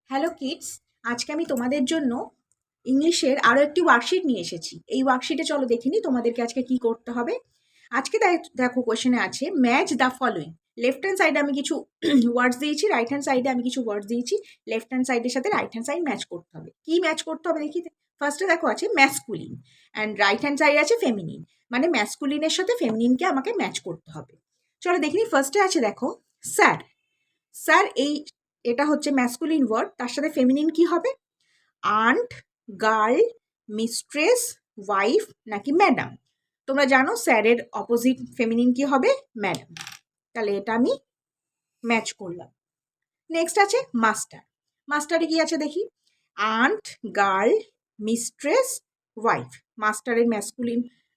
Hello kids, আজকে আমি তোমাদের জন্য ইংলিশের আরও একটি ওয়ার্কশিট নিয়ে এসেছি। এই ওয়ার্কশিটে চলো দেখে নিই তোমাদেরকে আজকে কি করতে হবে। আজকে দেখো কোয়েশনে আছে match the following. Left hand সাইডে আমি কিছু ওয়ার্ডস দিয়েছি, রাইট হ্যান্ড সাইডে আমি কিছু ওয়ার্ডস দিয়েছি। লেফট হ্যান্ড সাইডের সাথে রাইট হ্যান্ড সাইড ম্যাচ করতে হবে। কি ম্যাচ করতে হবে দেখি। ফার্স্টে দেখো আছে ম্যাসকুলিন অ্যান্ড রাইট হ্যান্ড সাইডে আছে ফেমিনিন, মানে ম্যাসকুলিনের সাথে ফেমিনিনকে আমাকে ম্যাচ করতে হবে। চলো দেখিনি। ফার্স্টে আছে দেখো স্যার। স্যার এটা হচ্ছে ম্যাসকুলিন ওয়ার্ড, তার সাথে ফেমিনিন কি হবে? আন্ট, গার্ল, মিস্ট্রেস, ওয়াইফ নাকি ম্যাডাম? তোমরা জানো স্যারের অপোজিট ফেমিনিন কি হবে? ম্যাডাম। তাহলে এটা আমি ম্যাচ করলাম। নেক্সট আছে মাস্টার। মাস্টারে কি আছে দেখি। Aunt, girl, mistress, wife.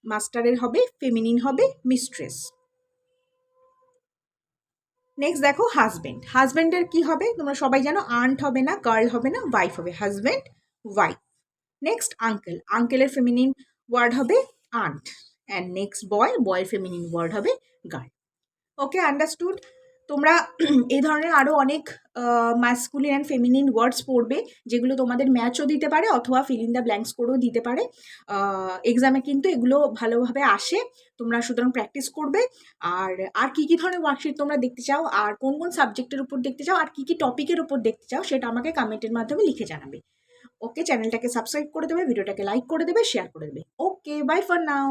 মাস্টারের হবে ফেমিনিন হবে মিস্ট্রেস। নেক্সট দেখো হাজব্যান্ড। হাজব্যান্ডের কি হবে? তোমরা সবাই জানো আন্ট হবে না, গার্ল হবে না, ওয়াইফ হবে। Husband, wife. Next uncle. আঙ্কেলের ফেমিনিন ওয়ার্ড হবে আন্ট। অ্যান্ড নেক্সট বয়। বয়ের ফেমিনিন ওয়ার্ড হবে গার্ল। ওকে, আন্ডারস্টুড। তোমরা এই ধরনের আরও অনেক ম্যাসকুলিন অ্যান্ড ফেমিনিন ওয়ার্ডস পড়বে, যেগুলো তোমাদের ম্যাচও দিতে পারে অথবা ফিল ইন দ্য ব্ল্যাঙ্কস করেও দিতে পারে। এক্সামে কিন্তু এগুলো ভালোভাবে আসে, তোমরা সুতরাং প্র্যাকটিস করবে। আর কী কী ধরনের ওয়ার্কশিট তোমরা দেখতে চাও, আর কোন কোন সাবজেক্টের উপর দেখতে চাও, আর কী কী টপিকের উপর দেখতে চাও, সেটা আমাকে কমেন্টের মাধ্যমে লিখে জানাবে। ওকে, চ্যানেলটাকে সাবস্ক্রাইব করে দেবে, ভিডিওটাকে লাইক করে দেবে, শেয়ার করে দেবে। ওকে, বাই ফর নাও।